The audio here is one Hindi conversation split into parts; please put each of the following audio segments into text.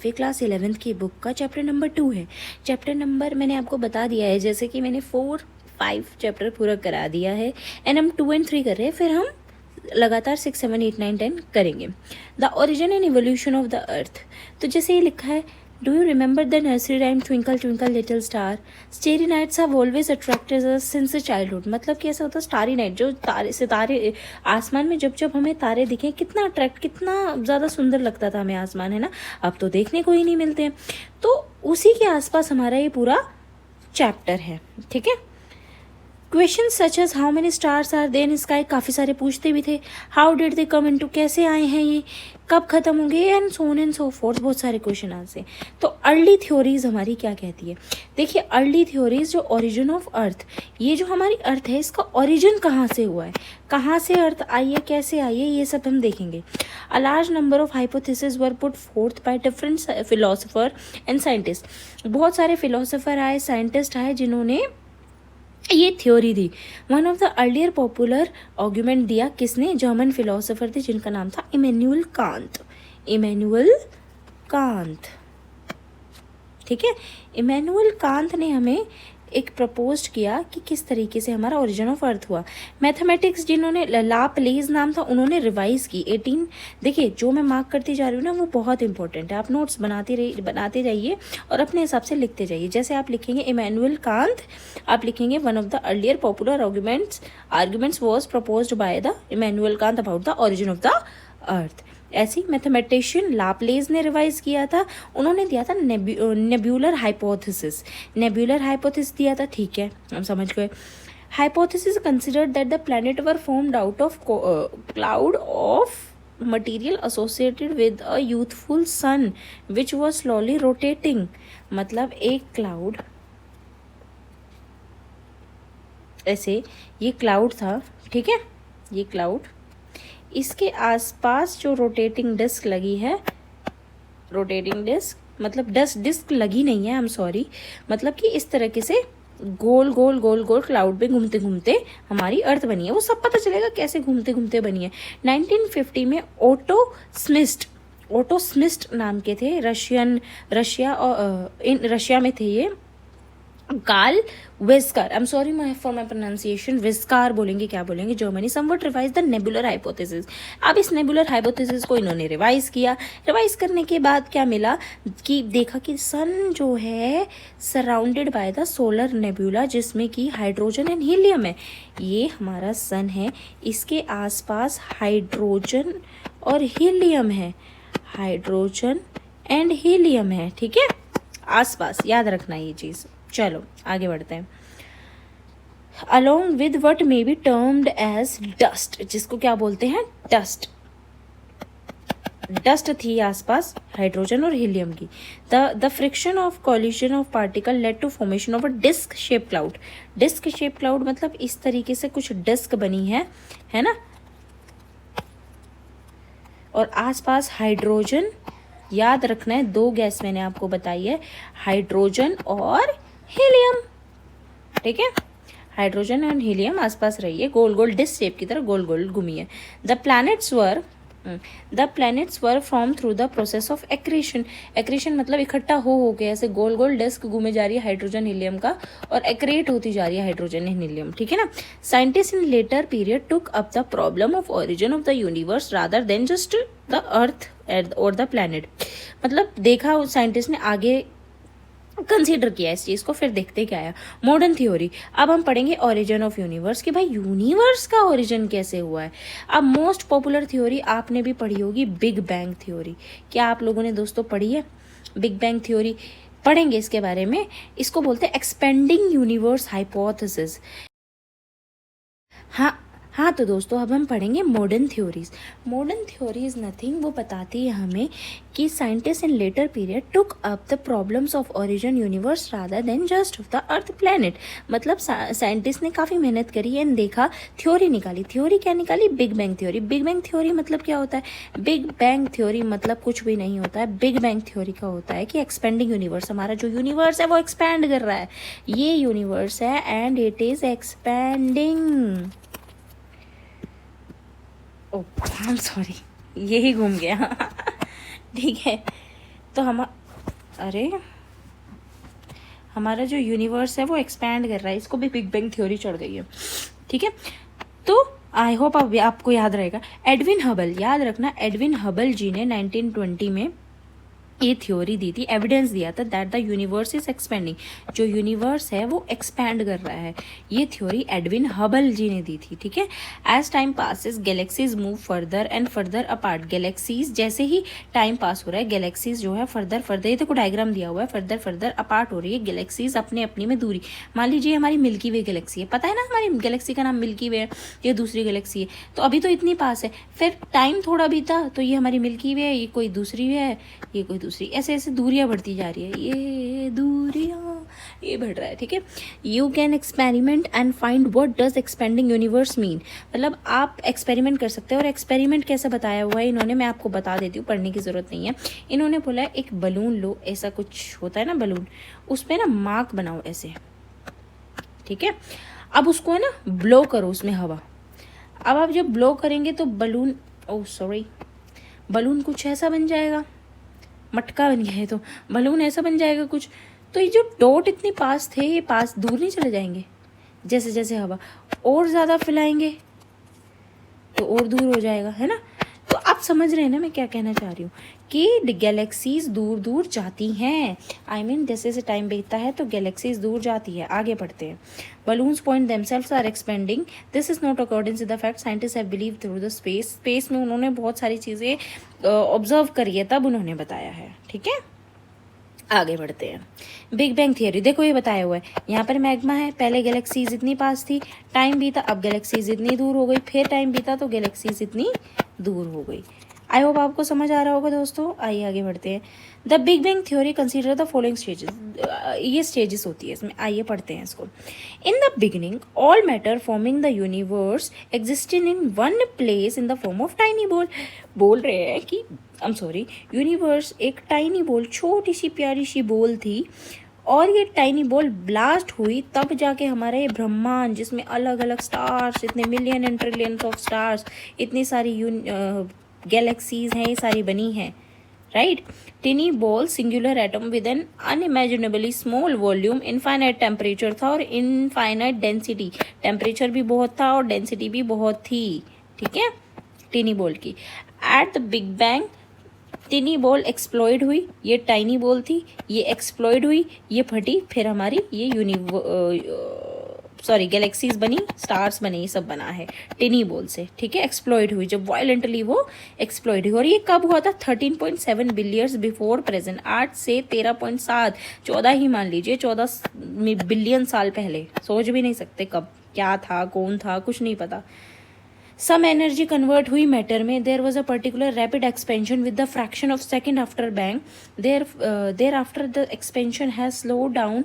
वे क्लास 11th की बुक का चैप्टर नंबर 2 है। चैप्टर नंबर मैंने आपको बता दिया है, जैसे कि मैंने 4-5 चैप्टर पूरा करा दिया है एंड हम 2 और 3 कर रहे हैं, फिर हम लगातार 6, 7, 8, 9, 10 करेंगे। The origin and evolution of the earth. तो जैसे ये लिखा है, do you remember the nursery rhyme twinkle twinkle little star, starry nights have always attracted us since childhood. मतलब कि ऐसा होता है, स्टारी नाइट, जो तारे सितारे आसमान में जब जब हमें तारे दिखे, कितना अट्रैक्ट, कितना ज़्यादा सुंदर लगता था हमें आसमान, है ना। अब तो देखने को ही नहीं मिलते हैं। तो उसी के आसपास हमारा ये पूरा चैप्टर है, ठीक है। Question such as how many stars are there in sky, काफ़ी सारे पूछते भी थे। How did they come into, कैसे आए हैं ये, कब खत्म होंगे, and so on and so forth, बहुत सारे क्वेश्चन आंसर। तो अर्ली थ्योरीज हमारी क्या कहती है। देखिए, अर्ली थ्योरीज जो ओरिजिन ऑफ अर्थ, ये जो हमारी अर्थ है, इसका ओरिजिन कहाँ से हुआ है, कहाँ से अर्थ आई है, कैसे आई है, ये सब हम देखेंगे। A large number of hypothesis were put fourth by different philosopher and scientist. बहुत सारे फिलोसोफर आए, साइंटिस्ट आए, जिन्होंने ये theory the. One of the earlier popular argument दिया किसने, जर्मन फिलोसोफर थे जिनका नाम था इमैनुअल कांत। इमैनुअल कांत, ठीक है। इमैनुअल कांत ने हमें एक प्रपोज किया कि किस तरीके से हमारा ओरिजिन ऑफ अर्थ हुआ। मैथमेटिक्स जिन्होंने, लाप्लेस नाम था, उन्होंने रिवाइज की 18। देखिए, जो मैं मार्क करती जा रही हूँ ना, वो बहुत इंपॉर्टेंट है। आप नोट्स बनाते जाइए और अपने हिसाब से लिखते जाइए। जैसे आप लिखेंगे इमैनुअल कांत, आप लिखेंगे one of the earlier popular arguments was proposed by the Immanuel Kant about the origin of the अर्थ। ऐसी मैथमेटिशियन लाप्लेस ने रिवाइज किया था, उन्होंने दिया था नेब्यूलर हाइपोथेसिस। नेब्यूलर हाइपोथेसिस दिया था, ठीक है, हम समझ गए। Hypothesis considered that the planet were formed out of cloud of material associated with a youthful sun which was slowly rotating. मतलब एक क्लाउड, ऐसे ये क्लाउड था, ठीक है, ये क्लाउड, इसके आसपास जो रोटेटिंग डिस्क लगी है, रोटेटिंग डिस्क मतलब डिस्क लगी नहीं है, आई एम सॉरी, मतलब कि इस तरीके से गोल गोल गोल गोल क्लाउड पे घूमते घूमते हमारी अर्थ बनी है। वो सब पता चलेगा कैसे घूमते घूमते बनी है। 1950 में ओटो स्मिस्ट नाम के थे, रशिया में थे ये। Carl Weizsacker, I am sorry for my pronunciation, Weizsacker बोलेंगे, क्या बोलेंगे, Germany, somewhat revise the nebular hypothesis. अब इस नेबुलर हाइपोथेसिस को इन्होंने रिवाइज किया। रिवाइज करने के बाद क्या मिला कि देखा कि सन जो है surrounded by the solar nebula, जिसमें कि हाइड्रोजन एंड हीलियम है। ये हमारा सन है, इसके आसपास हाइड्रोजन और हीलियम है, हाइड्रोजन एंड हीलियम है, ठीक है, आसपास, याद रखना ये चीज़। चलो आगे बढ़ते हैं। Along with what may be termed as dust, जिसको क्या बोलते हैं, डस्ट थी आसपास हाइड्रोजन और हीलियम की। The friction of collision of particle led to formation of a disc shape cloud. Disc shape cloud मतलब इस तरीके से कुछ डिस्क बनी है ना, और आसपास हाइड्रोजन, याद रखना है, 2 गैस मैंने आपको बताई है, हाइड्रोजन और हीलियम, ठीक है, हाइड्रोजन एंड हीलियम आसपास रही है, गोल गोल डिस्क शेप की तरह गोल गोल घूमी है। The planets were form through the process of accretion. Accretion मतलब इकट्ठा हो के ऐसे गोल गोल डिस्क घूमे जा रही है हाइड्रोजन हीलियम का, और एक्रेट होती जा रही है हाइड्रोजन एंड हीलियम, ठीक है ना। Scientist in letter period took up the problem of origin of the universe rather than just the earth और द प्लैनेट। मतलब देखा साइंटिस्ट ने, आगे कंसीडर किया इस चीज़ को, फिर देखते क्या आया। मॉडर्न थ्योरी, अब हम पढ़ेंगे ओरिजिन ऑफ यूनिवर्स, कि भाई यूनिवर्स का ओरिजिन कैसे हुआ है। अब मोस्ट पॉपुलर थ्योरी आपने भी पढ़ी होगी, बिग बैंग थ्योरी। क्या आप लोगों ने दोस्तों पढ़ी है बिग बैंग थ्योरी? पढ़ेंगे इसके बारे में। इसको बोलते हैं एक्सपेंडिंग यूनिवर्स हाइपोथेसिस। हाँ तो दोस्तों, अब हम पढ़ेंगे modern theories. Modern theories nothing, वो बताती है हमें कि scientist in letter period took up the problems of origin universe rather than just of the earth planet. मतलब साइंटिस्ट ने काफ़ी मेहनत करी एंड देखा, थ्योरी निकाली। थ्योरी क्या निकाली? Big bang theory. Big bang theory मतलब क्या होता है? बिग बैंग थ्योरी मतलब कुछ भी नहीं होता है। बिग बैंग थ्योरी का होता है कि एक्सपेंडिंग यूनिवर्स, हमारा जो यूनिवर्स है वो एक्सपैंड कर रहा है, ये यूनिवर्स है and it is expanding. Oh I am sorry, यही घूम गया ठीक है। तो अरे हमारा जो यूनिवर्स है वो एक्सपैंड कर रहा है, इसको भी बिग बैंग थ्योरी चढ़ गई है, ठीक है। तो आई होप आपको याद रहेगा, एडविन हबल, याद रखना, एडविन हबल जी ने 1920 में ये थ्योरी दी थी, एविडेंस दिया था that the universe is expanding, जो यूनिवर्स है वो एक्सपैंड कर रहा है। ये थ्योरी एडविन हबल जी ने दी थी, ठीक है। As time passes galaxies move further and further apart, galaxies जैसे ही टाइम पास हो रहा है, गैलेक्सीज जो है फर्दर फर्दर, ये देखो डायग्राम दिया हुआ है, फर्दर फर्दर अपार्ट हो रही है गैलेक्सीज अपने अपनी में दूरी। मान लीजिए हमारी मिल्की वे गैलेक्सी है, पता है ना हमारी गैलेक्सी का नाम मिल्की वे है, ये दूसरी गैलेक्सी है, तो अभी तो इतनी पास है, फिर टाइम थोड़ा बीता तो ये हमारी मिल्की वे है, ये कोई दूसरी वे है, ये कोई दूसरी, ऐसे ऐसे दूरियां बढ़ती जा रही है, ये दूरियां ये बढ़ रहा है, ठीक है। You can experiment and find what does expanding universe mean, मतलब आप एक्सपेरिमेंट कर सकते हैं। और एक्सपेरिमेंट कैसे बताया हुआ है इन्होंने, मैं आपको बता देती हूँ, पढ़ने की जरूरत नहीं है। इन्होंने बोला है एक बलून लो, ऐसा कुछ होता है ना बलून, उस पर ना मार्क बनाओ ऐसे, ठीक है। अब उसको है ना ब्लो करो उसमें हवा, अब आप जब ब्लो करेंगे तो बलून, ओह सॉरी, बलून कुछ ऐसा बन जाएगा, मटका बन गया है तो बलून ऐसा बन जाएगा कुछ। तो ये जो डॉट इतनी पास थे, ये पास दूर नहीं चले जाएंगे, जैसे जैसे हवा और ज़्यादा फैलाएंगे तो और दूर हो जाएगा, है ना। तो आप समझ रहे हैं ना मैं क्या कहना चाह रही हूँ, कि गैलेक्सीज दूर दूर जाती हैं, आई मीन जैसे जैसे टाइम बीतता है तो गैलेक्सीज दूर जाती है। आगे बढ़ते हैं। Balloons point themselves are expanding, this is not according to the fact scientist have believe through the space, space में उन्होंने बहुत सारी चीज़ें ऑब्जर्व करी है तब उन्होंने बताया है, ठीक है। आगे बढ़ते हैं। बिग बैंग थियरी, देखो ये बताया हुआ है, यहाँ पर मैग्मा है, पहले गैलेक्सीज इतनी पास थी, टाइम बीता अब गैलेक्सीज इतनी दूर हो गई, फिर टाइम बीता तो गैलेक्सीज इतनी दूर हो गई। आई होप आपको समझ आ रहा होगा दोस्तों। आइए आगे बढ़ते हैं। The big bang theory consider the following stages, ये स्टेजेस होती है इसमें, आइए पढ़ते हैं इसको। In the beginning all matter forming the universe existed in one place in the form of tiny ball, बोल रहे हैं कि यूनिवर्स एक टाइनी बॉल, छोटी सी प्यारी सी बॉल थी, और ये टाइनी बॉल ब्लास्ट हुई तब जाके हमारा ये ब्रह्मांड, जिसमें अलग अलग स्टार्स, इतने million and trillions of stars, इतनी सारी गैलेक्सीज हैं, ये सारी बनी हैं, right. Tiny ball singular atom with an unimaginably small volume, infinite temperature था और इनफाइनाइट डेंसिटी, टेम्परेचर भी बहुत था और डेंसिटी भी बहुत थी, ठीक है, टिनी बॉल की। At the big bang tiny ball exploded हुई, ये टाइनी बॉल थी, ये एक्सप्लॉइड हुई, ये फटी, फिर हमारी ये गैलेक्सीज बनी, स्टार्स बने, ये सब बना है टिनी बॉल से, ठीक है। एक्सप्लॉइड हुई जब वायलेंटली वो एक्सप्लॉइड हुई, और ये कब हुआ था, 13.7 बिलियंस बिफोर प्रेजेंट, 8 से 13.7, 14 ही मान लीजिए, 14 बिलियन साल पहले, सोच भी नहीं सकते कब क्या था, कौन था, कुछ नहीं पता। सम एनर्जी कन्वर्ट हुई मैटर में, there was a particular rapid expansion with the fraction of second after bang, thereafter the expansion has slow down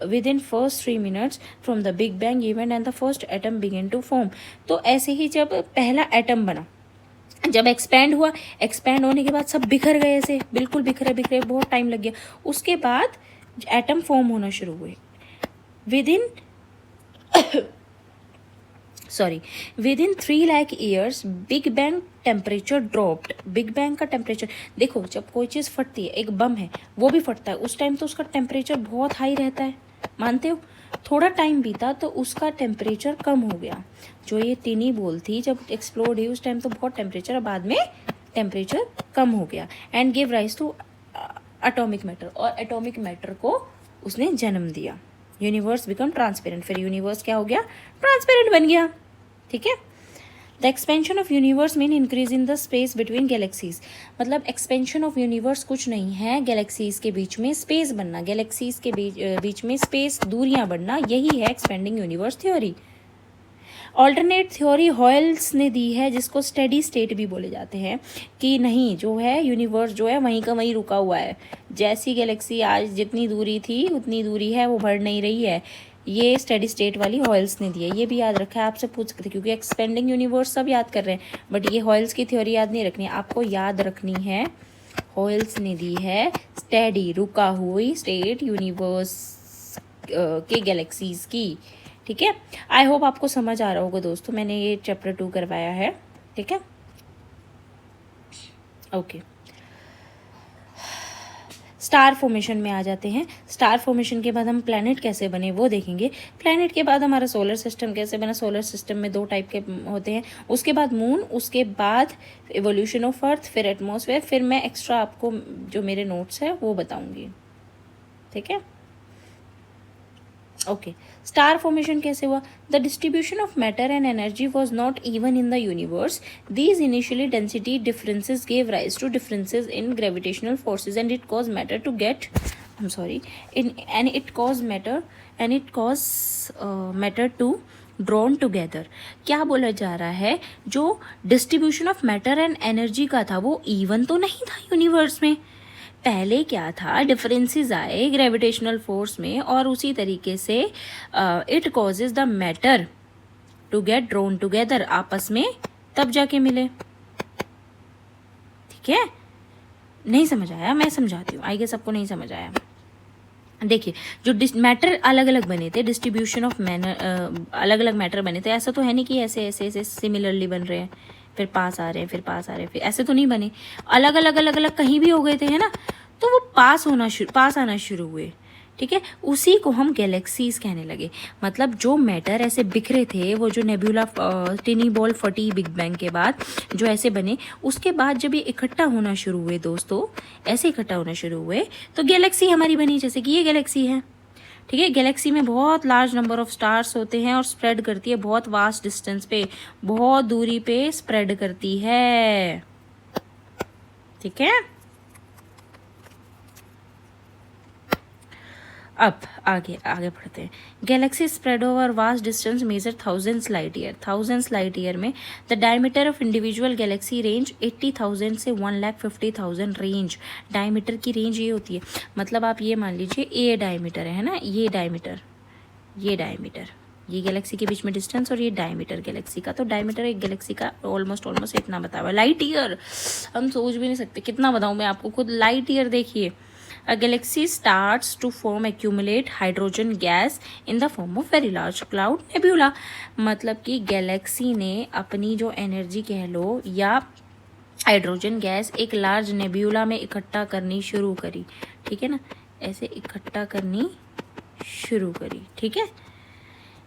within first 3 minutes from the big bang event and the first atom began to form. तो ऐसे ही जब पहला एटम बना, जब एक्सपैंड हुआ, एक्सपैंड होने के बाद सब बिखर गए, ऐसे बिल्कुल बिखरे बिखरे, बहुत टाइम लग गया, उसके बाद एटम फॉर्म होना शुरू हुए। Within 3 lakh years big bang temperature dropped, big bang का टेम्परेचर, देखो जब कोई चीज़ फटती है, एक बम है वो भी फटता है, उस टाइम तो उसका टेम्परेचर बहुत हाई रहता है, मानते हो। थोड़ा टाइम बीता तो उसका टेम्परेचर कम हो गया, जो ये टिनी बॉल थी जब एक्सप्लोड हुई उस टाइम तो बहुत टेम्परेचर, बाद में टेम्परेचर कम हो गया, and give rise to atomic matter, और एटॉमिक मैटर को उसने जन्म दिया। यूनिवर्स बिकम ट्रांसपेरेंट, फिर यूनिवर्स क्या हो गया, ट्रांसपेरेंट बन गया, ठीक है। The expansion of universe mean increase in the space between galaxies, मतलब एक्सपेंशन ऑफ यूनिवर्स कुछ नहीं है, गैलेक्सीज के बीच में स्पेस बनना, गैलेक्सीज के बीच में स्पेस, दूरियां बढ़ना, यही है expanding universe theory. Alternate theory Hoyle's ने दी है, जिसको स्टेडी स्टेट भी बोले जाते हैं, कि नहीं जो है यूनिवर्स जो है वहीं का वहीं रुका हुआ है, जैसी गैलेक्सी आज जितनी दूरी थी उतनी दूरी है, वो बढ़ नहीं रही है, ये स्टेडी स्टेट वाली हॉयल्स ने दी है। ये भी याद रखा है, आपसे पूछ सकते क्योंकि एक्सपेंडिंग यूनिवर्स सब याद कर रहे हैं, बट ये हॉयल्स की थ्योरी याद नहीं रखनी, आपको याद रखनी है, हॉयल्स ने दी है स्टेडी रुका हुई स्टेट यूनिवर्स के गैलेक्सीज की, ठीक है। आई होप आपको समझ आ रहा होगा दोस्तों, मैंने ये चैप्टर 2 करवाया है, ठीक है, ओके। स्टार फॉर्मेशन में आ जाते हैं। स्टार फॉर्मेशन के बाद हम प्लैनेट कैसे बने वो देखेंगे। प्लैनेट के बाद हमारा सोलर सिस्टम कैसे बना। सोलर सिस्टम में 2 टाइप के होते हैं, उसके बाद मून, उसके बाद एवोल्यूशन ऑफ अर्थ, फिर एटमॉस्फेयर, फिर मैं एक्स्ट्रा आपको जो मेरे नोट्स है वो बताऊंगी, ठीक है। ओके, स्टार फॉर्मेशन कैसे हुआ। The distribution of matter and energy was not even in the universe. These initially density differences gave rise to differences in gravitational forces and it cause matter to get matter to drawn together. क्या बोला जा रहा है, जो distribution of matter and energy का था वो इवन तो नहीं था यूनिवर्स में। पहले क्या था, डिफरेंसेस आए ग्रेविटेशनल फोर्स में और उसी तरीके से it causes the matter to get drawn together, आपस में तब जाके मिले, ठीक है। नहीं समझ आया, मैं समझाती हूँ, आई गेस सबको नहीं समझ आया। देखिए, जो मैटर अलग अलग बने थे, डिस्ट्रीब्यूशन ऑफ अलग अलग मैटर बने थे। ऐसा तो है नहीं कि ऐसे ऐसे ऐसे सिमिलरली बन रहे हैं फिर पास आ रहे हैं, फिर पास आ रहे हैं, फिर ऐसे तो नहीं बने। अलग अलग अलग अलग कहीं भी हो गए थे, है ना, तो वो पास आना शुरू हुए, ठीक है। उसी को हम गैलेक्सीज कहने लगे। मतलब जो मैटर ऐसे बिखरे थे, वो जो नेबुला टिनी बॉल फटी बिग बैंग के बाद जो ऐसे बने, उसके बाद जब ये इकट्ठा होना शुरू हुए दोस्तों, ऐसे इकट्ठा होना शुरू हुए तो गैलेक्सी हमारी बनी। जैसे कि ये गैलेक्सी है, ठीक है। गैलेक्सी में बहुत लार्ज नंबर ऑफ स्टार्स होते हैं और स्प्रेड करती है बहुत वास्ट डिस्टेंस पे, बहुत दूरी पे स्प्रेड करती है, ठीक है। अब आगे बढ़ते हैं। Galaxy spread over vast distance measure thousands light year में। The diameter of individual galaxy range 80,000 से 1,50,000 रेंज। डायमीटर की रेंज ये होती है, मतलब आप ये मान लीजिए ये डायमीटर है ना, ये डायमीटर ये गैलेक्सी के बीच में डिस्टेंस और ये डायमीटर गैलेक्सी का। तो डायमीटर एक गैलेक्सी का ऑलमोस्ट इतना बता हुआ है। लाइट ईयर हम सोच भी नहीं सकते कितना बताऊं मैं आपको, खुद लाइट ईयर देखिए। A galaxy starts to accumulate hydrogen gas in the form of very large cloud nebula। मतलब कि गैलेक्सी ने अपनी जो एनर्जी कह लो या हाइड्रोजन गैस एक लार्ज नेब्यूला में इकट्ठा करनी शुरू करी, ठीक है ना, ऐसे इकट्ठा करनी शुरू करी, ठीक है।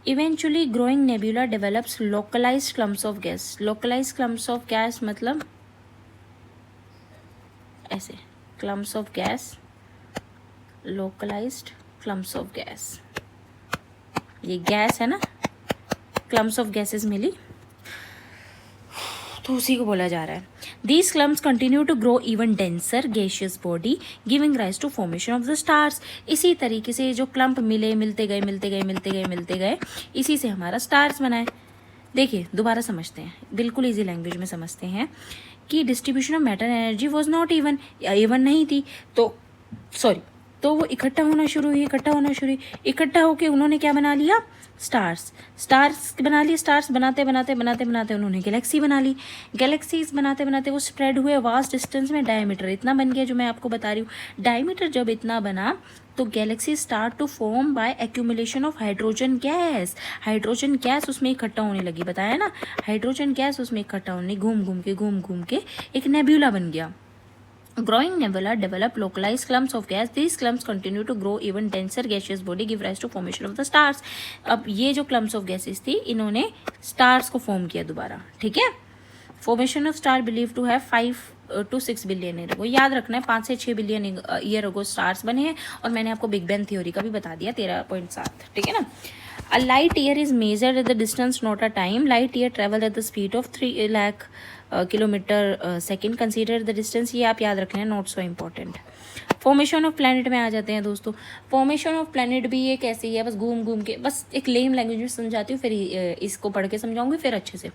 Eventually growing nebula develops localized clumps of gas. Localized clumps of gas मतलब ऐसे clumps of gas, localized clumps of gas, ये गैस है ना, क्लम्प्स ऑफ गैसेस मिली तो उसी को बोला जा रहा है। These clumps continue to grow even denser gaseous body giving rise to formation of the stars। इसी तरीके से जो क्लम्प मिलते गए इसी से हमारा स्टार्स बना है। देखिए दोबारा समझते हैं, बिल्कुल इजी लैंग्वेज में समझते हैं कि distribution of matter energy was not even नहीं थी, तो वो इकट्ठा होना शुरू हुई, इकट्ठा होके उन्होंने क्या बना लिया, स्टार्स बना लिए। स्टार्स बनाते उन्होंने गैलेक्सी बना ली। गैलेक्सीज बनाते वो स्प्रेड हुए वास्ट डिस्टेंस में। डायमीटर इतना बन गया जो मैं आपको बता रही हूँ। डायमीटर जब इतना बना तो galaxy start to form by accumulation of hydrogen gas उसमें इकट्ठा होने लगी, बताया ना, हाइड्रोजन गैस उसमें इकट्ठा होने घूम घूम के एक नेब्यूला बन गया। Growing nebula develop localized clumps of gas. These clumps continue to grow even denser gaseous body give rise to formation of the stars। अब ये जो clumps of gases थी इन्होंने stars को form किया दोबारा, ठीक है। Formation of star believed to have 5 to 6 billion year ago. याद रखना है 5 से 6 बिलियन ईयर अगो स्टार्स बने हैं और मैंने आपको बिग बैंग थ्योरी का भी बता दिया 13.7, ठीक है ना। A light year is measured at the distance not a time। Light year travel at the speed of 3 lakh kilometre second. Consider the distance, ये आप याद रख लें, not so important. Formation of planet में आ जाते हैं दोस्तों। फॉर्मेशन ऑफ प्लैनेट भी एक ऐसे ही है, बस घूम के, बस एक लेम लैंग्वेज में समझाती हूँ, फिर इसको पढ़ के समझाऊंगी फिर अच्छे से।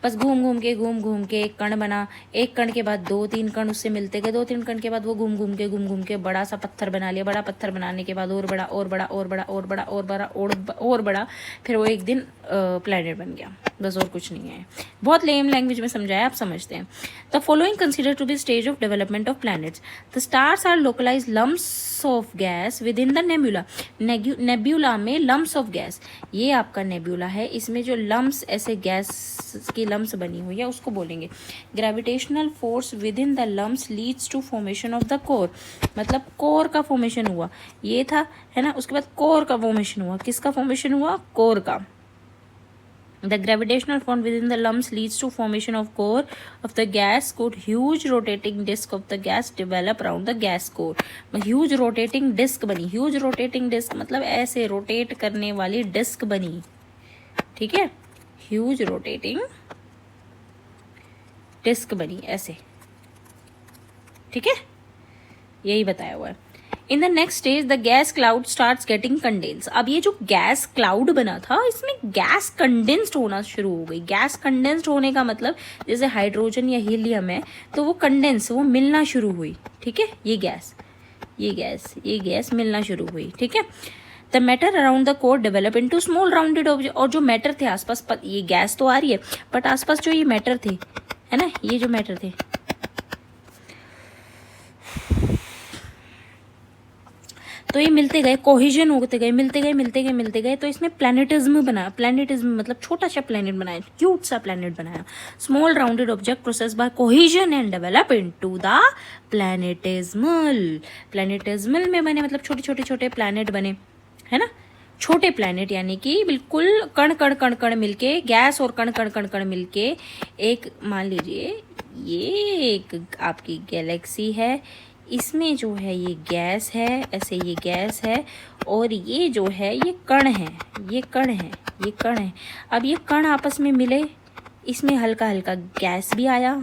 बस घूम के एक कण बना, एक कण के बाद 2-3 कण उससे मिलते गए, 2-3 कण के बाद वो घूम के बड़ा सा पत्थर बना लिया। बड़ा पत्थर बनाने के बाद और बड़ा, फिर वो एक दिन प्लैनेट बन गया। बस और कुछ नहीं है। बहुत लेम लैंग्वेज में समझाया, आप समझते हैं। The following consider to be stage of development of planets. The stars are localize lumps of gas within the nebula. Nebula में लम्प्स ऑफ गैस, ये आपका नेब्यूला है, इसमें जो लम्प्स ऐसे गैस की लम्प्स बनी हुई है उसको बोलेंगे। Gravitational force within the lumps leads to formation of the core, मतलब कोर का फॉर्मेशन हुआ, ये था है ना। उसके बाद कोर का फॉर्मेशन हुआ, किसका फॉर्मेशन हुआ? कोर का। The gravitational force within the lumps leads to formation of core of the gas core. Huge rotating disk of the gas develop around the gas core. Huge rotating disk बनी, huge rotating disk मतलब ऐसे रोटेट करने वाली डिस्क बनी, ठीक है। huge rotating डिस्क बनी ऐसे, ठीक है, यही बताया हुआ है। In the next stage the gas cloud starts getting condense. अब ये जो गैस क्लाउड बना था इसमें गैस कंडेंस्ड होना शुरू हो गई। गैस कंडेंस्ड होने का मतलब जैसे हाइड्रोजन या हीलियम है तो वो कंडेंस, वो मिलना शुरू हुई, ठीक है। ये गैस मिलना शुरू हुई, ठीक है। The matter around the core develop into small rounded object. और जो मैटर थे आसपास, ये गैस तो आ रही है बट आसपास जो ये मैटर थे, है ना, ये जो मैटर थे तो ये मिलते गए, कोहिजन होते गए, मिलते गए तो इसमें प्लैनेटिज्म बना। प्लैनेटिज्म मतलब छोटा सा प्लैनेट बनाया, क्यूट सा प्लैनेट बनाया। Small rounded object process by cohesion and develop into the planetesimal. Planetesimal में बने मतलब छोटे प्लैनेट बने, है ना। छोटे प्लैनेट यानी कि बिल्कुल कण मिलके, गैस और कण मिलके एक, मान लीजिए ये एक आपकी गैलेक्सी है, इसमें जो है ये गैस है, ऐसे ये गैस है और ये जो है ये कण है, ये कण है। अब ये कण आपस में मिले, इसमें हल्का गैस भी आया,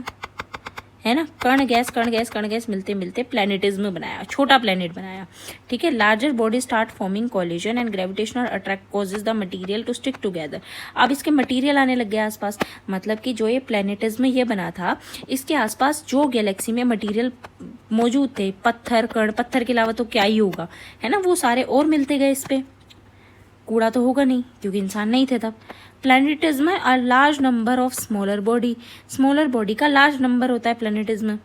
है ना। कण गैस मिलते प्लैनेटिज्म बनाया, छोटा प्लैनेट बनाया, ठीक है। Larger body start forming collision and gravitational attract causes the material to stick together. अब इसके मटेरियल आने लग गया आसपास, मतलब कि जो ये प्लैनेटिज्म ये बना था इसके आसपास जो गैलेक्सी में मटेरियल मौजूद थे, पत्थर कण, पत्थर के अलावा तो क्या ही होगा, है ना, वो सारे और मिलते गए। इस पे कूड़ा तो होगा नहीं क्योंकि इंसान नहीं थे तब। Planetesimal are large number of smaller body. Smaller body का लार्ज नंबर होता है प्लैनेटिज्म।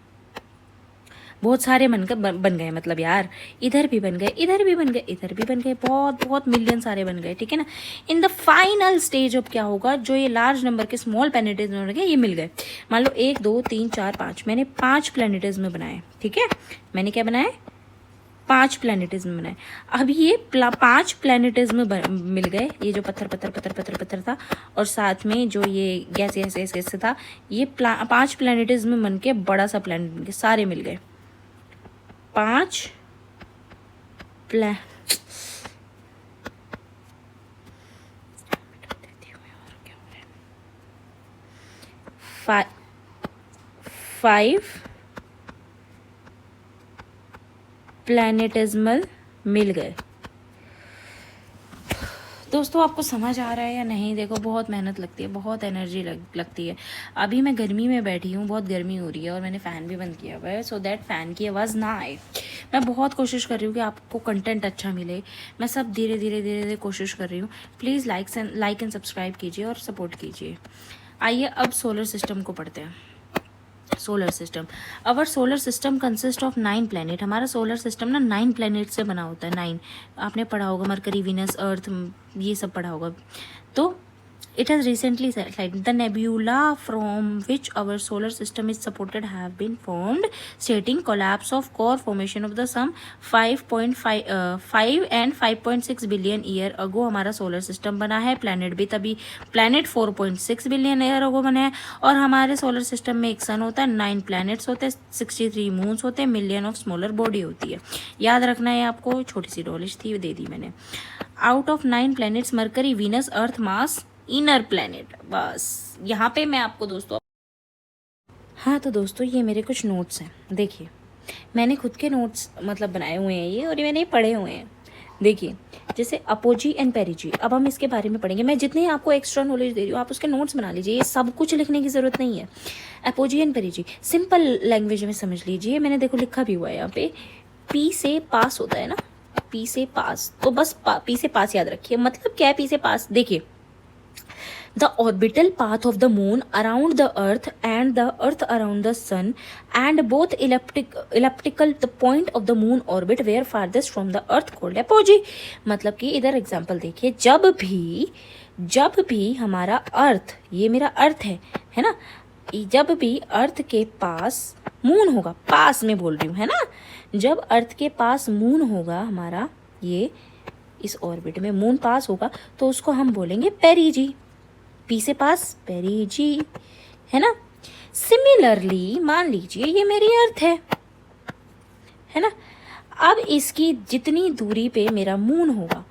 बहुत सारे बन गए, मतलब यार इधर भी बन गए, बहुत मिलियन सारे बन गए, ठीक है ना। In the final stage of क्या होगा, जो ये लार्ज नंबर के स्मॉल प्लैनेटिज्म बन गए, ये मिल गए। मान लो 1 2 3 4 5, मैंने 5 प्लैनेटिज्म बनाए, ठीक है। मैंने क्या बनाए? 5 प्लैनेटिज्म बनाए। अब ये 5 प्लैनेटिज्म मिल गए, ये जो पत्थर था और साथ में जो ये गैस था, ये 5 प्लैनेटिज्म बन के बड़ा सा प्लैनेट बन के सारे मिल गए। 5 प्लैनेटिज्मल मिल गए। दोस्तों आपको समझ आ रहा है या नहीं? देखो बहुत मेहनत लगती है, बहुत एनर्जी लगती है। अभी मैं गर्मी में बैठी हूँ, बहुत गर्मी हो रही है और मैंने फ़ैन भी बंद किया हुआ है सो दैट फ़ैन की आवाज़ ना आए। मैं बहुत कोशिश कर रही हूँ कि आपको कंटेंट अच्छा मिले। मैं सब धीरे धीरे कोशिश कर रही हूँ। प्लीज़ लाइक एंड सब्सक्राइब कीजिए और सपोर्ट कीजिए। आइए अब सोलर सिस्टम को पढ़ते हैं। Solar system, our solar system consist of 9 planet. हमारा सोलर सिस्टम ना 9 प्लैनेट से बना होता है। 9 आपने पढ़ा होगा, मरकरी, वीनस, अर्थ, ये सब पढ़ा होगा। तो it has recently said the nebula from which our solar system is supported have been formed, stating collapse of core formation of the sun 5 and 5.6 billion year ago हमारा सोलर सिस्टम बना है। प्लैनेट भी तभी, प्लैनेट 4.6 बिलियन ईयर अगो बना है। और हमारे सोलर सिस्टम में एक सन होता है, 9 प्लैनेट्स होते हैं, 63 मून्स होते हैं, मिलियन ऑफ स्मॉलर बॉडी होती है। याद रखना है आपको, छोटी सी नॉलेज थी, दे दी मैंने। Out of 9 planets mercury, Venus, earth, Mars, inner planet. बस यहाँ पे मैं आपको दोस्तों, हाँ तो दोस्तों ये मेरे कुछ नोट्स हैं। देखिए मैंने खुद के नोट्स मतलब बनाए हुए हैं ये, और ये मैंने पढ़े हुए हैं। देखिए जैसे अपोजी एंड पेरिजी, अब हम इसके बारे में पढ़ेंगे। मैं जितने आपको एक्स्ट्रा नॉलेज दे रही हूँ आप उसके नोट्स बना लीजिए, ये सब कुछ लिखने की ज़रूरत नहीं है। अपोजी एंड पेरिजी सिंपल लैंग्वेज में समझ लीजिए। मैंने देखो लिखा भी हुआ है यहाँ पे, पी से पास होता है ना, पी से पास, तो बस पी से पास याद रखिए। मतलब क्या है पी से पास? देखिए the orbital path of the moon around the earth and the earth around the sun and both elliptical the point of the moon orbit where farthest from the earth called apogee. मतलब कि इधर एग्जाम्पल देखिए, जब भी हमारा अर्थ, ये मेरा अर्थ है ना, जब भी अर्थ के पास मून होगा, पास में बोल रही हूँ है ना, जब अर्थ के पास मून होगा हमारा, ये इस ऑर्बिट में मून पास होगा तो उसको हम बोलेंगे पेरीजी। पी से पास पेरीजी, है ना। सिमिलरली मान लीजिए ये मेरी अर्थ है ना। अब इसकी जितनी दूरी पे मेरा मून होगा,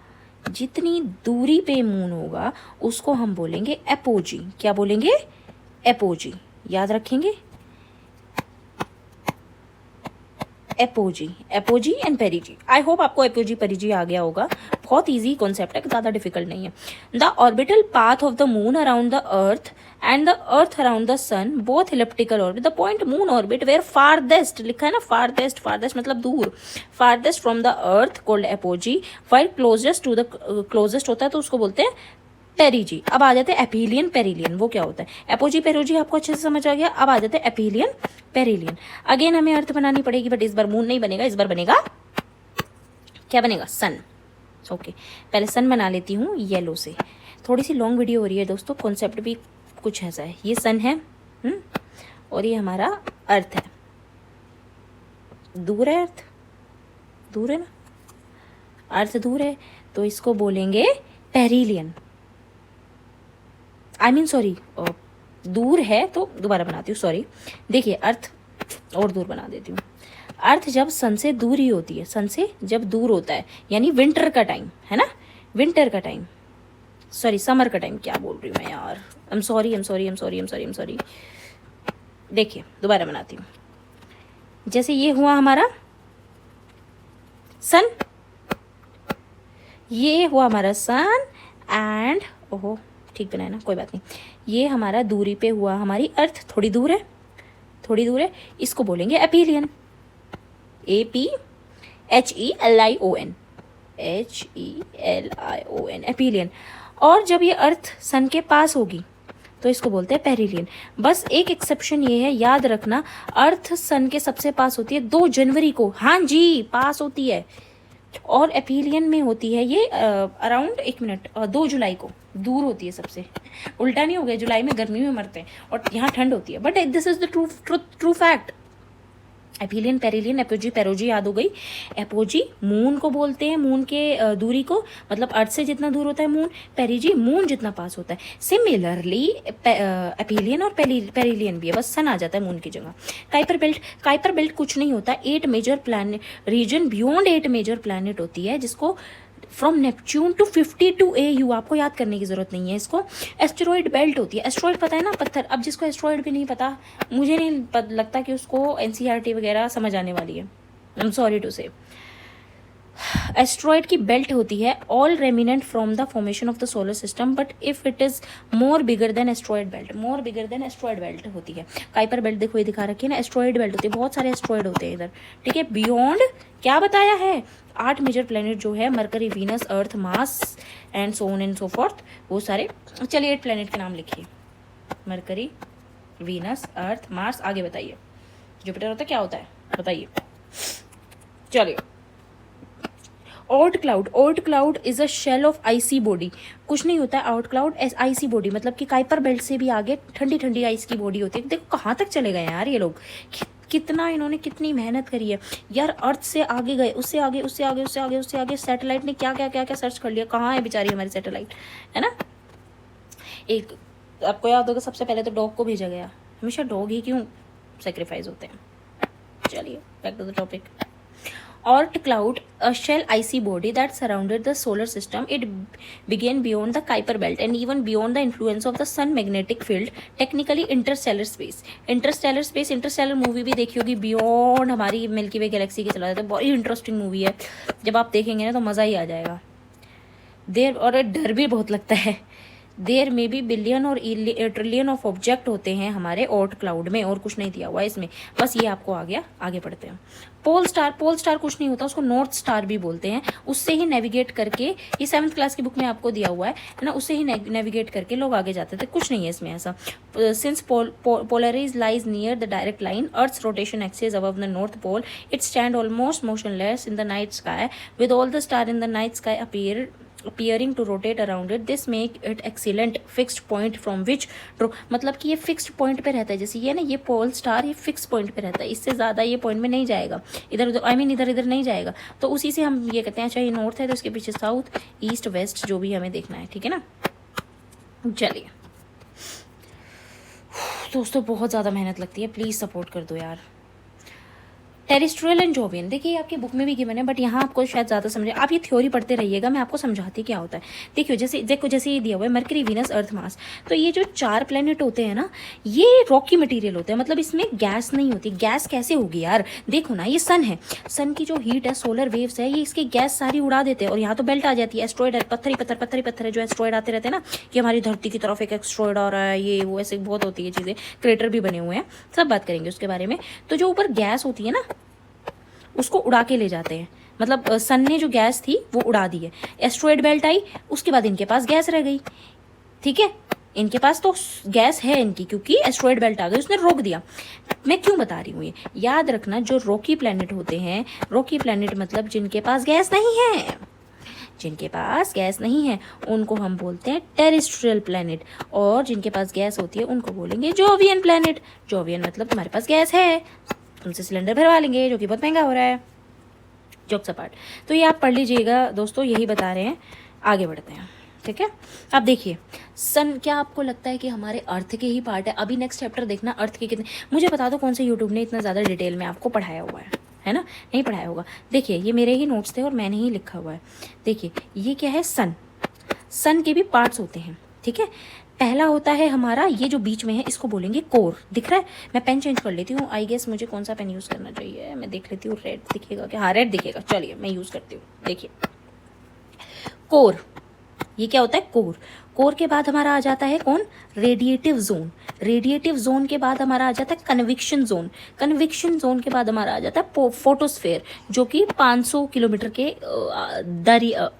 जितनी दूरी पे मून होगा उसको हम बोलेंगे एपोजी। क्या बोलेंगे? एपोजी। याद रखेंगे, apogee, apogee and perigee. I hope आपको एपोजी पेरीजी आ गया होगा। बहुत इजी कॉन्सेप्ट है, ज़्यादा डिफिकल्ट नहीं है। The orbital path of the moon around the earth and the earth around the sun both elliptical orbit. The point moon orbit where farthest, लिखा है ना फारदेस्ट, फारदेस्ट मतलब दूर, farthest from the earth called apogee, while closest to the, closest होता है तो उसको बोलते हैं पेरीजी। अब आ जाते हैं एपीलियन पेरिलियन। वो क्या होता है? एपोजी पेरोजी आपको अच्छे से समझ आ गया। अब आ जाते हैं एपीलियन पेरिलियन। अगेन हमें अर्थ बनानी पड़ेगी, बट इस बार मून नहीं बनेगा, इस बार बनेगा, क्या बनेगा? सन। ओके, पहले सन बना लेती हूँ येलो से। थोड़ी सी लॉन्ग वीडियो हो रही है दोस्तों, कॉन्सेप्ट भी कुछ ऐसा है। ये सन है और ये हमारा अर्थ है। दूर है अर्थ, दूर है ना, अर्थ दूर है तो इसको बोलेंगे पेरिलियन। आई मीन सॉरी, दूर है तो दोबारा बनाती हूँ, सॉरी। देखिए अर्थ और दूर बना देती हूँ। अर्थ जब सन से दूर ही होती है, सन से जब दूर होता है, यानी विंटर का टाइम है ना, विंटर का टाइम, सॉरी समर का टाइम, क्या बोल रही हूँ मैं यार, आई एम सॉरी। देखिए दोबारा बनाती हूँ। जैसे ये हुआ हमारा सन, ये हुआ हमारा सन एंड, ओहो ठीक बनाया ना, कोई बात नहीं। ये हमारा दूरी पे हुआ हमारी अर्थ, थोड़ी दूर है, थोड़ी दूर है, इसको बोलेंगे एपीलियन। APHELION, HELION, एपीलियन। और जब ये अर्थ सन के पास होगी तो इसको बोलते हैं पेरिलियन। बस एक एक्सेप्शन ये है, याद रखना, अर्थ सन के सबसे पास होती है 2 जनवरी को, हाँ जी पास होती है, और एपीलियन में होती है ये अराउंड 2 जुलाई को दूर होती है सबसे। उल्टा नहीं हो गया, जुलाई में गर्मी में मरते हैं और यहाँ ठंड होती है, but this is the true fact. Aphelion perihelion, apogee perigee याद हो गई। एपोजी मून को बोलते हैं, मून के दूरी को, मतलब अर्थ से जितना दूर होता है मून, पेरिजी मून जितना पास होता है। सिमिलरली एपीलियन और पेरिलियन भी है, बस सन आ जाता है मून की जगह। काइपर बेल्ट कुछ नहीं होता, 8 major planet region beyond 8 major planet होती है, जिसको फ्रॉम नेपच्यून टू 52 AU, आपको याद करने की जरूरत नहीं है इसको। एस्टेरॉइड बेल्ट होती है, एस्टेरॉइड पता है ना, पत्थर। अब जिसको एस्टेरॉइड भी नहीं पता, मुझे नहीं लगता कि उसको NCERT वगैरह समझ आने वाली है, आई एम सॉरी टू से। एस्ट्रॉइड की बेल्ट होती है, all remnant from the formation of the solar system, but if it is more bigger than asteroid belt, more bigger than asteroid belt होती है। काइपर बेल्ट देखो ये दिखा रखी है ना, एस्ट्रॉइड बेल्ट होती है, बहुत सारे एस्ट्रॉइड होते हैं इधर, ठीक है। बियॉन्ड क्या बताया है? 8 मेजर प्लेनेट जो है, mercury, Venus, earth, Mars and so on and so fourth, वो सारे। चलिए 8 प्लेनेट के नाम लिखिए, मरकरी, वीनस, अर्थ, मार्स, आगे बताइए। जुपिटर होता है, क्या होता है बताइए। चलिए Oort cloud is a shell of icy body. कुछ नहीं होता है ऑर्ट क्लाउड, आइसी बॉडी, मतलब कि काइपर बेल्ट से भी आगे ठंडी ठंडी आइस की बॉडी होती है। देखो कहाँ तक चले गए यार ये लोग, कितना इन्होंने कितनी मेहनत करी है यार। अर्थ से आगे गए, उससे आगे, उससे आगे, उससे आगे, उससे आगे। सैटेलाइट ने क्या क्या क्या क्या सर्च कर लिया, कहाँ है बेचारी हमारी सैटेलाइट, है ना। एक आपको याद होगा, सबसे पहले तो डॉग को भेजा गया, हमेशा डॉग ही क्यों सेक्रीफाइस होते हैं। चलिए back to the topic. Oort cloud, a shell icy body that surrounded the solar system. It began beyond the Kuiper belt and even beyond the influence of the sun magnetic field, technically interstellar space. Interstellar movie भी देखी होगी, बियॉन्ड हमारी मिल्की वे गैलेक्सी के चला जाता है। बहुत इंटरेस्टिंग मूवी है, जब आप देखेंगे ना तो मज़ा ही आ जाएगा। देर और डर भी बहुत लगता है। देर में भी बिलियन और ट्रिलियन ऑफ ऑब्जेक्ट होते हैं हमारे ऑर्ट क्लाउड में, और कुछ नहीं दिया हुआ है इसमें, बस ये आपको आ गया। आगे पढ़ते हैं। पोल स्टार कुछ नहीं होता, उसको नॉर्थ स्टार भी बोलते हैं। उससे ही नेविगेट करके, ये 7th क्लास की बुक में आपको दिया हुआ है ना, उससे ही नेविगेट करके लोग आगे जाते थे। कुछ नहीं है इसमें ऐसा। Since Polaris lies near the direct line, earth's rotation axis above the north pole, it stand almost motionless in the night sky with all the star in the night sky appearing to rotate around it. This make it excellent fixed point from which मतलब कि ये फिक्स्ड पॉइंट पे रहता है। जैसे ये ना, ये पोल स्टार ये फिक्स पॉइंट पे रहता है, इससे ज़्यादा ये पॉइंट में नहीं जाएगा, इधर उधर इधर इधर नहीं जाएगा। तो उसी से हम ये कहते हैं, चाहे नॉर्थ है तो इसके पीछे साउथ, ईस्ट, वेस्ट जो भी हमें देखना है, ठीक है ना। चलिए दोस्तों, बहुत ज़्यादा मेहनत लगती है, प्लीज़ सपोर्ट कर दो यार। टेरेस्ट्रियल एंड जोवियन, देखिए आपकी बुक में भी गिवन है, बट यहाँ आपको शायद ज़्यादा समझे। आप ये थ्योरी पढ़ते रहिएगा, मैं आपको समझाती क्या होता है। देखियो जैसे ये दिया हुआ है मरकरी, वीनस, अर्थ, मार्स। तो ये जो 4 प्लेनेट होते हैं ना, ये रॉकी मटेरियल होते हैं, मतलब इसमें गैस नहीं होती। गैस कैसे होगी यार, देखो ना, ये सन है, सन की जो हीट है, सोलर वेव्स है, ये इसकी गैस सारी उड़ा देते हैं और यहाँ तो बेल्ट आ जाती है। एस्ट्रॉइड है, पत्थर है, जो एस्ट्रॉइड आते रहते हैं ना, कि हमारी धरती की तरफ एक एस्ट्रॉइड आ रहा है, ये वो ऐसे बहुत होती है चीज़ें, क्रेटर भी बने हुए हैं, सब बात करेंगे उसके बारे में। तो जो ऊपर गैस होती है ना, उसको उड़ा के ले जाते हैं, मतलब सन ने जो गैस थी वो उड़ा दी है। एस्ट्रॉइड बेल्ट आई, उसके बाद इनके पास गैस रह गई, ठीक है, इनके पास तो गैस है इनकी, क्योंकि एस्ट्रॉइड बेल्ट आ गई, उसने रोक दिया। मैं क्यों बता रही हूँ ये, याद रखना, जो रॉकी प्लैनेट होते हैं, रॉकी प्लैनेट मतलब जिनके पास गैस नहीं है, जिनके पास गैस नहीं है उनको हम बोलते हैं टेरेस्ट्रियल प्लैनेट, और जिनके पास गैस होती है उनको बोलेंगे जोवियन प्लैनेट। जोवियन मतलब तुम्हारे पास गैस है, तुमसे सिलेंडर भरवा लेंगे, जो कि बहुत महंगा हो रहा है। जोक्स अपार्ट, तो ये आप पढ़ लीजिएगा दोस्तों, यही बता रहे हैं। आगे बढ़ते हैं, ठीक है। अब देखिए, सन क्या आपको लगता है कि हमारे अर्थ के ही पार्ट है? अभी नेक्स्ट चैप्टर देखना, अर्थ के कितने, मुझे बता दो कौन से यूट्यूब ने इतना ज़्यादा डिटेल में आपको पढ़ाया हुआ है ना? नहीं पढ़ाया होगा। देखिए, ये मेरे ही नोट्स थे और मैंने ही लिखा हुआ है। देखिए, ये क्या है, सन। सन के भी पार्ट्स होते हैं, ठीक है। पहला होता है हमारा, ये जो बीच में है इसको बोलेंगे कोर। दिख रहा है? मैं पेन चेंज कर लेती हूँ, आई गेस मुझे कौन सा पेन यूज़ करना चाहिए, मैं देख लेती हूँ। रेड दिखेगा क्या? हाँ, रेड दिखेगा, चलिए मैं यूज़ करती हूँ। देखिए, कोर, ये क्या होता है, कोर। कोर के बाद हमारा आ जाता है कौन, रेडिएटिव जोन। रेडिएटिव जोन के बाद हमारा आ जाता है कन्विक्शन जोन। कन्विक्शन जोन के बाद हमारा आ जाता है फोटोस्फेयर, जो कि 500 किलोमीटर के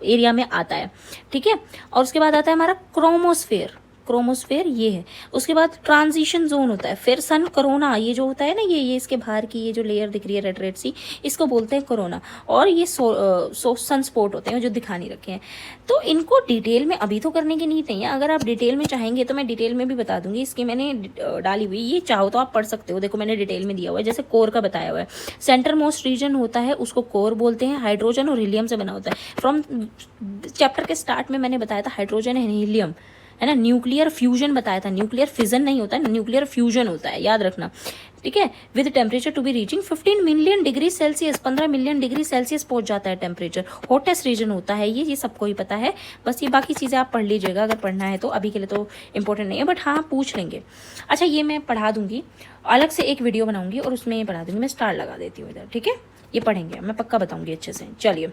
एरिया में आता है, ठीक है। और उसके बाद आता है हमारा क्रोमोस्फेयर। क्रोमोस्फेयर ये है। उसके बाद ट्रांजिशन जोन होता है, फिर सन कोरोना, ये जो होता है ना, ये इसके बाहर की ये जो लेयर दिख रही है रेड रेड सी, इसको बोलते हैं कोरोना। और ये सन स्पॉट होते हैं जो दिखा नहीं रखे हैं। तो इनको डिटेल में अभी तो करने की नीड नहीं है, अगर आप डिटेल में चाहेंगे तो मैं डिटेल में भी बता दूंगी। इसकी मैंने डाली हुई, ये चाहो तो आप पढ़ सकते हो। देखो, मैंने डिटेल में दिया हुआ है, जैसे कोर का बताया हुआ है। सेंटर मोस्ट रीजन होता है, उसको कोर बोलते हैं। हाइड्रोजन और हीलियम से बना होता है। फ्रॉम चैप्टर के स्टार्ट में मैंने बताया था हाइड्रोजन एंड हीलियम, है ना। न्यूक्लियर फ्यूजन बताया था, न्यूक्लियर फिजन नहीं होता है, न्यूक्लियर फ्यूजन होता है, याद रखना, ठीक है। With temperature to be reaching 15 million degree Celsius, 15 million degree Celsius पहुंच जाता है टेम्परेचर। हॉटेस्ट रीजन होता है ये सबको ही पता है। बस ये बाकी चीज़ें आप पढ़ लीजिएगा अगर पढ़ना है तो, अभी के लिए तो इंपॉर्टेंट नहीं है, बट हाँ पूछ लेंगे। अच्छा, ये मैं पढ़ा दूंगी, अलग से एक वीडियो बनाऊंगी और उसमें ये पढ़ा दूंगी। मैं स्टार लगा देती हूँ इधर, ठीक है। ये पढ़ेंगे, मैं पक्का बताऊंगी अच्छे से। चलिए,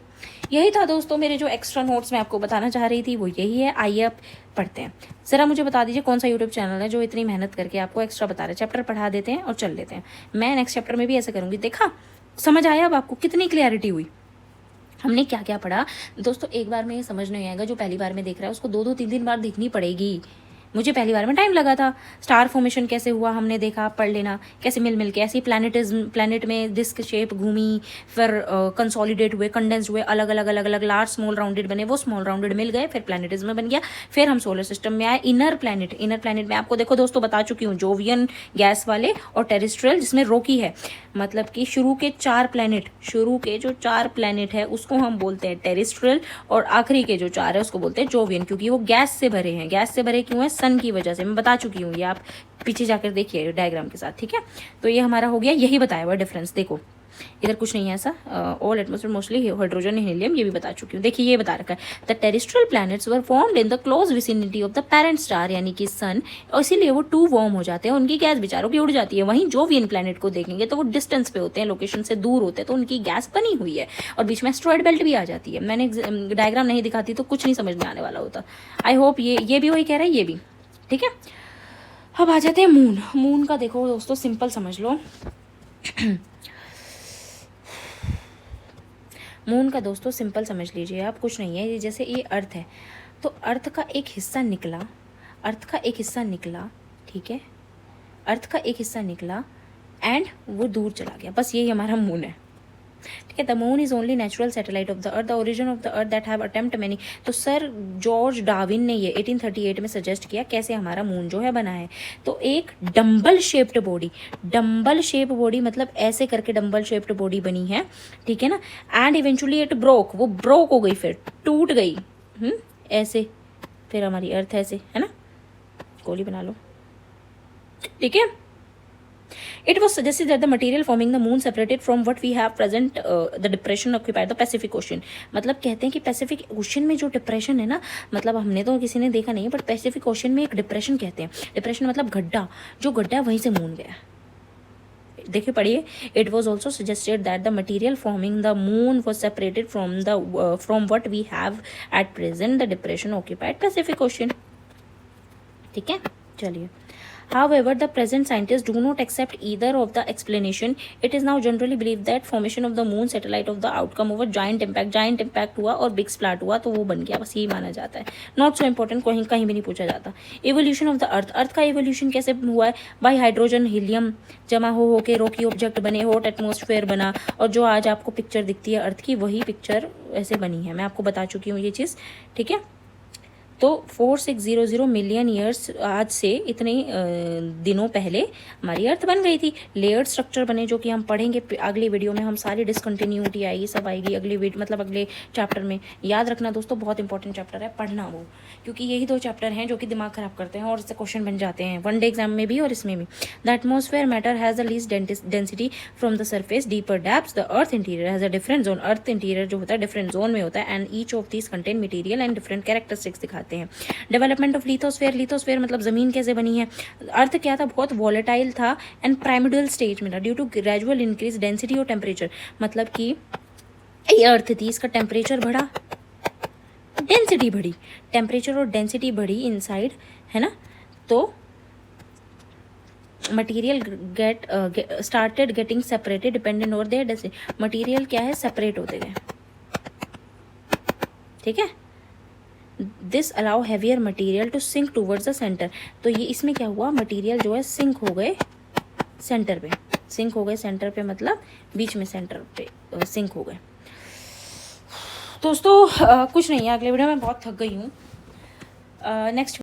यही था दोस्तों मेरे जो एक्स्ट्रा नोट्स मैं आपको बताना चाह रही थी, वो यही है। आइए अब पढ़ते हैं। ज़रा मुझे बता दीजिए कौन सा यूट्यूब चैनल है जो इतनी मेहनत करके आपको एक्स्ट्रा बता रहे हैं। चैप्टर पढ़ा देते हैं और चल लेते हैं। मैं नेक्स्ट चैप्टर में भी ऐसे करूँगी। देखा, समझ आया अब आपको कितनी क्लियरिटी हुई, हमने क्या क्या पढ़ा दोस्तों। एक बार में ये समझ नहीं आएगा, जो पहली बार में देख रहा है उसको 2-2 3-3 बार देखनी पड़ेगी। मुझे पहली बार में टाइम लगा था। स्टार फॉर्मेशन कैसे हुआ हमने देखा, पढ़ लेना, कैसे मिल के ऐसी प्लैनेट में डिस्क शेप घूमी, फिर कंसोलिडेट हुए, कंडेंस हुए, अलग अलग लार्ज स्मॉल राउंडेड बने, वो स्मॉल राउंडेड मिल गए, फिर प्लैनेटिज्म बन गया, फिर हम सोलर सिस्टम में आए। इनर प्लैनेट में आपको देखो दोस्तों बता चुकी हूँ, जोवियन गैस वाले और टेरेस्ट्रियल जिसमें रॉकी है, मतलब कि शुरू के जो 4 प्लैनेट है उसको हम बोलते हैं टेरेस्ट्रियल, और आखिरी के जो 4 है उसको बोलते हैं जोवियन, क्योंकि वो गैस से भरे हैं। गैस से भरे क्यों है? सन की वजह से। मैं बता चुकी हूँ, ये आप पीछे जाकर देखिए डायग्राम के साथ, ठीक है। तो ये हमारा हो गया, यही बताया हुआ डिफरेंस। देखो, इधर कुछ नहीं है ऐसा। All atmosphere mostly hydrogen and helium, ये भी बता चुकी हूँ। देखिए, ये बता रखा है the terrestrial planets were formed in the close vicinity of the parent star, यानी कि सन, और इसीलिए वो टू वार्म हो जाते हैं, उनकी गैस बेचारों की उड़ जाती है। वहीं जोवियन प्लैनेट को देखेंगे तो वो डिस्टेंस पे होते हैं, लोकेशन से दूर होते हैं, तो उनकी गैस बनी हुई है और बीच में एस्ट्रॉइड बेल्ट भी आ जाती है। मैंने डायग्राम नहीं दिखाती तो कुछ नहीं समझ में आने वाला होता। आई होप ये भी वही कह रहा है, ये भी ठीक है। अब आ जाते हैं मून का। देखो दोस्तों, सिंपल समझ लो। मून का दोस्तों सिंपल समझ लीजिए आप, कुछ नहीं है, ये जैसे ये अर्थ है, तो अर्थ का एक हिस्सा निकला, अर्थ का एक हिस्सा निकला, ठीक है, अर्थ का एक हिस्सा निकला एंड वो दूर चला गया, बस यही हमारा मून है, ठीक है। The moon is only natural satellite of the earth, the origin of the earth that have attempt many. तो सर जॉर्ज डार्विन ने ये 1838 में सजेस्ट किया कैसे हमारा मून जो है बना है। तो एक dumbbell shaped body, dumbbell shape body मतलब ऐसे करके डम्बल शेप्ड बॉडी बनी है, ठीक है ना। एंड इवेंचुअली इट ब्रोक, वो ब्रोक हो गई, फिर टूट गई, ऐसे, फिर हमारी अर्थ ऐसे है ना, गोली बना लो, ठीक है। It was suggested that the material forming the moon separated from what we have present the depression occupied the Pacific Ocean। मतलब कहते हैं कि पैसिफिक ओशन में जो डिप्रेशन है ना, मतलब हमने तो किसी ने देखा नहीं है, बट पैसिफिक ओशन में एक डिप्रेशन कहते हैं, डिप्रेशन मतलब गड्ढा, जो गड्ढा है वहीं से मून गया। देखिए पढ़िए, it was also suggested that the material forming the moon was separated from what we have at present the depression occupied Pacific Ocean, ठीक है। चलिए, however the present scientists do not accept either of the explanation। it is now generally believed that formation of the moon satellite of the outcome of a giant impact हुआ और big splat हुआ तो वो बन गया, बस यही माना जाता है, not so important, कहीं भी नहीं पूछा जाता। evolution of the earth, अर्थ का evolution कैसे हुआ है, बाई हाइड्रोजन हीलियम जमा हो के रॉकी ऑब्जेक्ट बने, हॉट एटमॉस्फेयर बना, और जो आज आपको पिक्चर दिखती है अर्थ की वही पिक्चर ऐसे बनी है, मैं आपको बता चुकी हूँ ये चीज़, ठीक है। तो 4600 मिलियन ईयर्स आज से इतने दिनों पहले हमारी अर्थ बन गई थी। लेयर्ड स्ट्रक्चर बने जो कि हम पढ़ेंगे अगली वीडियो में, हम सारी डिसकंटिन्यूटी आएगी, सब आएगी अगली मतलब अगले चैप्टर में। याद रखना दोस्तों, बहुत इंपॉर्टेंट चैप्टर है, पढ़ना वो, क्योंकि यही दो चैप्टर हैं जो कि दिमाग खराब करते हैं और इससे क्वेश्चन बन जाते हैं वन डे एग्जाम में भी और इसमें भी। The atmosphere matter has the least density from the surface, deeper depths, the earth interior has a different zone, earth interior जो होता है डिफरेंट जोन में होता है, and each of these contain material and different characteristics दिखाते हैं। डेवलपमेंट ऑफ लिथोस्फेयर, लिथोस्फेयर मतलब जमीन कैसे बनी है। अर्थ क्या था, बहुत वॉलेटाइल था एंड प्राइमोडियल स्टेज में था due to gradual increase density और टेम्परेचर, मतलब कि ये अर्थ थी, इसका टेम्परेचर बढ़ा, डेंसिटी बढ़ी, टेम्परेचर और डेंसिटी बढ़ी इनसाइड, है ना। तो material started getting separated dependent और देयर डेंसिटी, मटीरियल क्या है, सेपरेट होते गए, ठीक है। This allow heavier material to sink towards the centre, तो ये इसमें क्या हुआ, मटीरियल जो है सिंक हो गए सेंटर पे, सिंक हो गए सेंटर पे मतलब बीच में सेंटर पे सिंक हो गए। दोस्तों कुछ नहीं है, अगले वीडियो में बहुत थक गई हूँ, नेक्स्ट